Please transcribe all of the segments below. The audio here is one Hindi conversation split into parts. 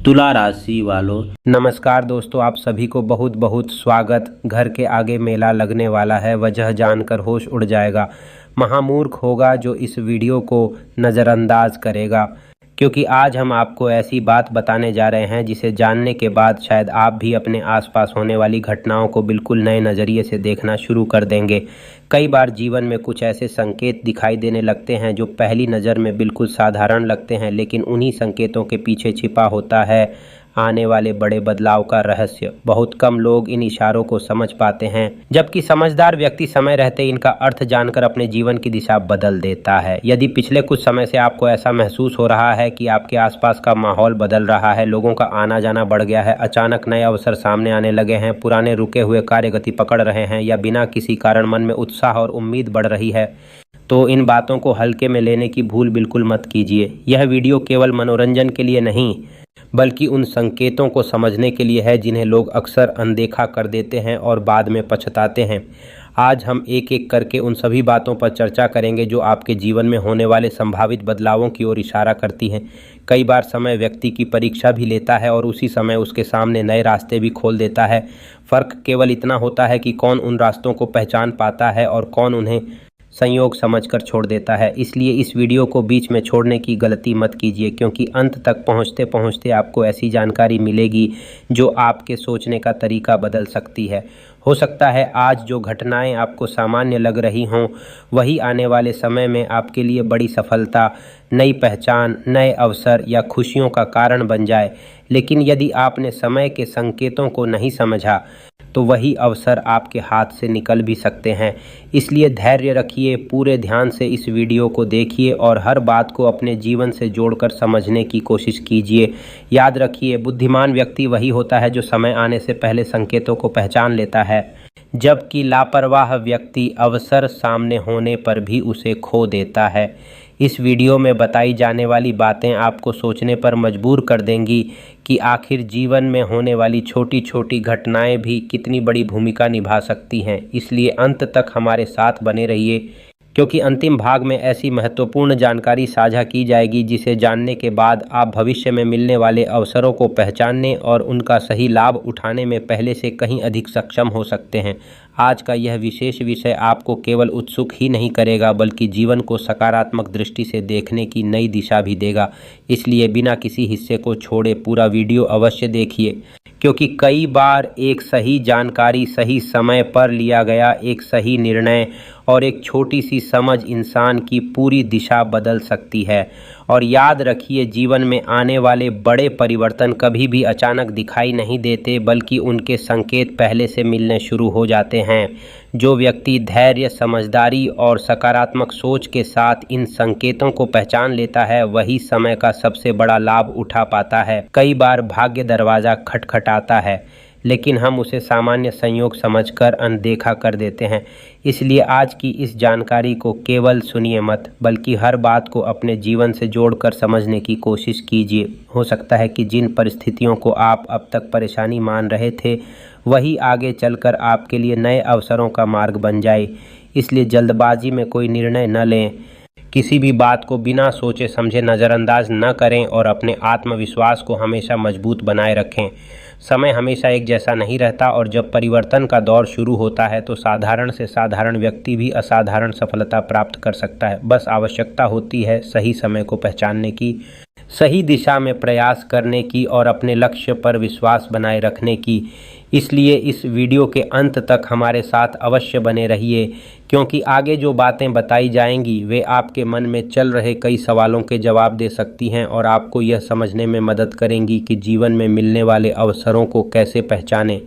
तुला राशि वालों, नमस्कार दोस्तों। आप सभी को बहुत बहुत स्वागत। घर के आगे मेला लगने वाला है, वजह जानकर होश उड़ जाएगा। महामूर्ख होगा जो इस वीडियो को नज़रअंदाज करेगा, क्योंकि आज हम आपको ऐसी बात बताने जा रहे हैं जिसे जानने के बाद शायद आप भी अपने आसपास होने वाली घटनाओं को बिल्कुल नए नज़रिए से देखना शुरू कर देंगे। कई बार जीवन में कुछ ऐसे संकेत दिखाई देने लगते हैं जो पहली नज़र में बिल्कुल साधारण लगते हैं, लेकिन उन्हीं संकेतों के पीछे छिपा होता है आने वाले बड़े बदलाव का रहस्य। बहुत कम लोग इन इशारों को समझ पाते हैं, जबकि समझदार व्यक्ति समय रहते इनका अर्थ जानकर अपने जीवन की दिशा बदल देता है। यदि पिछले कुछ समय से आपको ऐसा महसूस हो रहा है कि आपके आसपास का माहौल बदल रहा है, लोगों का आना जाना बढ़ गया है, अचानक नए अवसर सामने आने लगे हैं, पुराने रुके हुए कार्य गति पकड़ रहे हैं, या बिना किसी कारण मन में उत्साह और उम्मीद बढ़ रही है, तो इन बातों को हल्के में लेने की भूल बिल्कुल मत कीजिए। यह वीडियो केवल मनोरंजन के लिए नहीं, बल्कि उन संकेतों को समझने के लिए है जिन्हें लोग अक्सर अनदेखा कर देते हैं और बाद में पछताते हैं। आज हम एक एक करके उन सभी बातों पर चर्चा करेंगे जो आपके जीवन में होने वाले संभावित बदलावों की ओर इशारा करती हैं। कई बार समय व्यक्ति की परीक्षा भी लेता है और उसी समय उसके सामने नए रास्ते भी खोल देता है। फ़र्क केवल इतना होता है कि कौन उन रास्तों को पहचान पाता है और कौन उन्हें संयोग समझकर छोड़ देता है। इसलिए इस वीडियो को बीच में छोड़ने की गलती मत कीजिए, क्योंकि अंत तक पहुंचते पहुंचते आपको ऐसी जानकारी मिलेगी जो आपके सोचने का तरीका बदल सकती है। हो सकता है आज जो घटनाएं आपको सामान्य लग रही हों, वही आने वाले समय में आपके लिए बड़ी सफलता, नई पहचान, नए अवसर या खुशियों का कारण बन जाए। लेकिन यदि आपने समय के संकेतों को नहीं समझा, तो वही अवसर आपके हाथ से निकल भी सकते हैं। इसलिए धैर्य रखिए, पूरे ध्यान से इस वीडियो को देखिए और हर बात को अपने जीवन से जोड़कर समझने की कोशिश कीजिए। याद रखिए, बुद्धिमान व्यक्ति वही होता है जो समय आने से पहले संकेतों को पहचान लेता है, जबकि लापरवाह व्यक्ति अवसर सामने होने पर भी उसे खो देता है। इस वीडियो में बताई जाने वाली बातें आपको सोचने पर मजबूर कर देंगी कि आखिर जीवन में होने वाली छोटी छोटी घटनाएं भी कितनी बड़ी भूमिका निभा सकती हैं। इसलिए अंत तक हमारे साथ बने रहिए, क्योंकि अंतिम भाग में ऐसी महत्वपूर्ण जानकारी साझा की जाएगी जिसे जानने के बाद आप भविष्य में मिलने वाले अवसरों को पहचानने और उनका सही लाभ उठाने में पहले से कहीं अधिक सक्षम हो सकते हैं। आज का यह विशेष विषय आपको केवल उत्सुक ही नहीं करेगा, बल्कि जीवन को सकारात्मक दृष्टि से देखने की नई दिशा भी देगा। इसलिए बिना किसी हिस्से को छोड़े पूरा वीडियो अवश्य देखिए, क्योंकि कई बार एक सही जानकारी सही समय पर लिया गया एक सही निर्णय और एक छोटी सी समझ इंसान की पूरी दिशा बदल सकती है। और याद रखिए, जीवन में आने वाले बड़े परिवर्तन कभी भी अचानक दिखाई नहीं देते, बल्कि उनके संकेत पहले से मिलने शुरू हो जाते हैं। जो व्यक्ति धैर्य, समझदारी और सकारात्मक सोच के साथ इन संकेतों को पहचान लेता है, वही समय का सबसे बड़ा लाभ उठा पाता है। कई बार भाग्य दरवाज़ा खटखटाता है, लेकिन हम उसे सामान्य संयोग समझकर अनदेखा कर देते हैं। इसलिए आज की इस जानकारी को केवल सुनिए मत, बल्कि हर बात को अपने जीवन से जोड़कर समझने की कोशिश कीजिए। हो सकता है कि जिन परिस्थितियों को आप अब तक परेशानी मान रहे थे, वही आगे चलकर आपके लिए नए अवसरों का मार्ग बन जाए। इसलिए जल्दबाजी में कोई निर्णय न लें, किसी भी बात को बिना सोचे समझे नज़रअंदाज न करें और अपने आत्मविश्वास को हमेशा मजबूत बनाए रखें। समय हमेशा एक जैसा नहीं रहता, और जब परिवर्तन का दौर शुरू होता है तो साधारण से साधारण व्यक्ति भी असाधारण सफलता प्राप्त कर सकता है। बस आवश्यकता होती है सही समय को पहचानने की, सही दिशा में प्रयास करने की और अपने लक्ष्य पर विश्वास बनाए रखने की। इसलिए इस वीडियो के अंत तक हमारे साथ अवश्य बने रहिए, क्योंकि आगे जो बातें बताई जाएंगी वे आपके मन में चल रहे कई सवालों के जवाब दे सकती हैं और आपको यह समझने में मदद करेंगी कि जीवन में मिलने वाले अवसरों को कैसे पहचानें,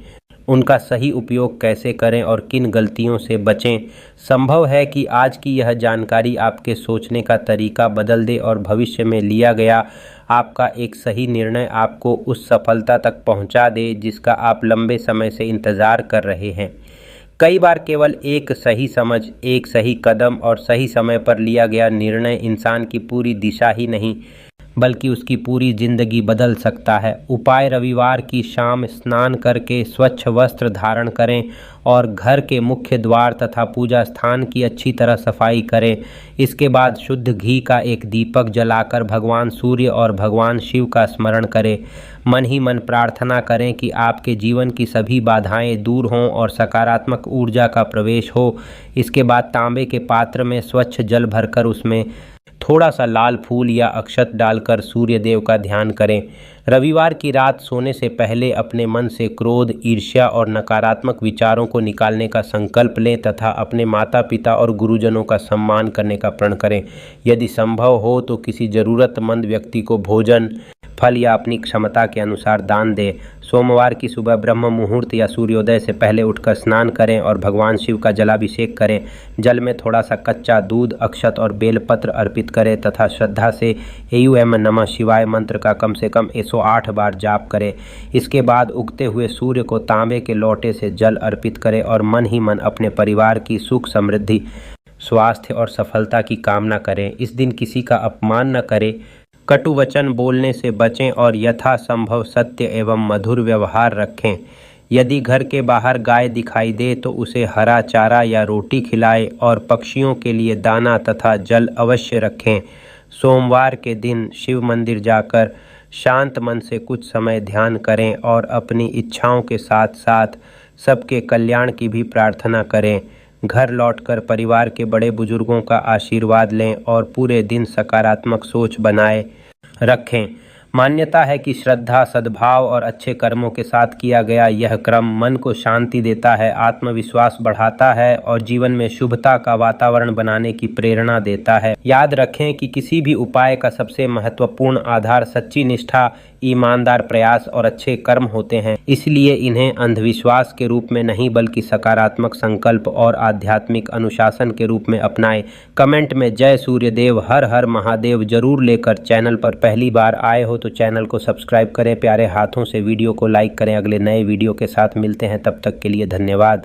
उनका सही उपयोग कैसे करें और किन गलतियों से बचें। संभव है कि आज की यह जानकारी आपके सोचने का तरीका बदल दे और भविष्य में लिया गया आपका एक सही निर्णय आपको उस सफलता तक पहुंचा दे जिसका आप लंबे समय से इंतज़ार कर रहे हैं। कई बार केवल एक सही समझ, एक सही कदम और सही समय पर लिया गया निर्णय इंसान की पूरी दिशा ही नहीं, बल्कि उसकी पूरी जिंदगी बदल सकता है। उपाय: रविवार की शाम स्नान करके स्वच्छ वस्त्र धारण करें और घर के मुख्य द्वार तथा पूजा स्थान की अच्छी तरह सफाई करें। इसके बाद शुद्ध घी का एक दीपक जलाकर भगवान सूर्य और भगवान शिव का स्मरण करें। मन ही मन प्रार्थना करें कि आपके जीवन की सभी बाधाएं दूर हों और सकारात्मक ऊर्जा का प्रवेश हो। इसके बाद तांबे के पात्र में स्वच्छ जल भरकर उसमें थोड़ा सा लाल फूल या अक्षत डालकर सूर्य देव का ध्यान करें। रविवार की रात सोने से पहले अपने मन से क्रोध, ईर्ष्या और नकारात्मक विचारों को निकालने का संकल्प लें तथा अपने माता पिता और गुरुजनों का सम्मान करने का प्रण करें। यदि संभव हो तो किसी ज़रूरतमंद व्यक्ति को भोजन, फल या अपनी क्षमता के अनुसार दान दें। सोमवार की सुबह ब्रह्म मुहूर्त या सूर्योदय से पहले उठकर स्नान करें और भगवान शिव का जलाभिषेक करें। जल में थोड़ा सा कच्चा दूध, अक्षत और बेलपत्र अर्पित करें तथा श्रद्धा से एयू नमः शिवाय मंत्र का कम से कम 108 बार जाप करें। इसके बाद उगते हुए सूर्य को तांबे के लोटे से जल अर्पित करें और मन ही मन अपने परिवार की सुख, समृद्धि, स्वास्थ्य और सफलता की कामना करें। इस दिन किसी का अपमान न करें, कटु वचन बोलने से बचें और यथासंभव सत्य एवं मधुर व्यवहार रखें। यदि घर के बाहर गाय दिखाई दे तो उसे हरा चारा या रोटी खिलाएं और पक्षियों के लिए दाना तथा जल अवश्य रखें। सोमवार के दिन शिव मंदिर जाकर शांत मन से कुछ समय ध्यान करें और अपनी इच्छाओं के साथ साथ सबके कल्याण की भी प्रार्थना करें। घर लौटकर परिवार के बड़े बुजुर्गों का आशीर्वाद लें और पूरे दिन सकारात्मक सोच बनाए रखें। मान्यता है कि श्रद्धा, सद्भाव और अच्छे कर्मों के साथ किया गया यह क्रम मन को शांति देता है, आत्मविश्वास बढ़ाता है और जीवन में शुभता का वातावरण बनाने की प्रेरणा देता है। याद रखें कि किसी भी उपाय का सबसे महत्वपूर्ण आधार सच्ची निष्ठा, ईमानदार प्रयास और अच्छे कर्म होते हैं। इसलिए इन्हें अंधविश्वास के रूप में नहीं बल्कि सकारात्मक संकल्प और आध्यात्मिक अनुशासन के रूप में अपनाएं। कमेंट में जय सूर्यदेव, हर हर महादेव जरूर लेकर चैनल पर पहली बार आए हो तो चैनल को सब्सक्राइब करें, प्यारे हाथों से वीडियो को लाइक करें। अगले नए वीडियो के साथ मिलते हैं, तब तक के लिए धन्यवाद।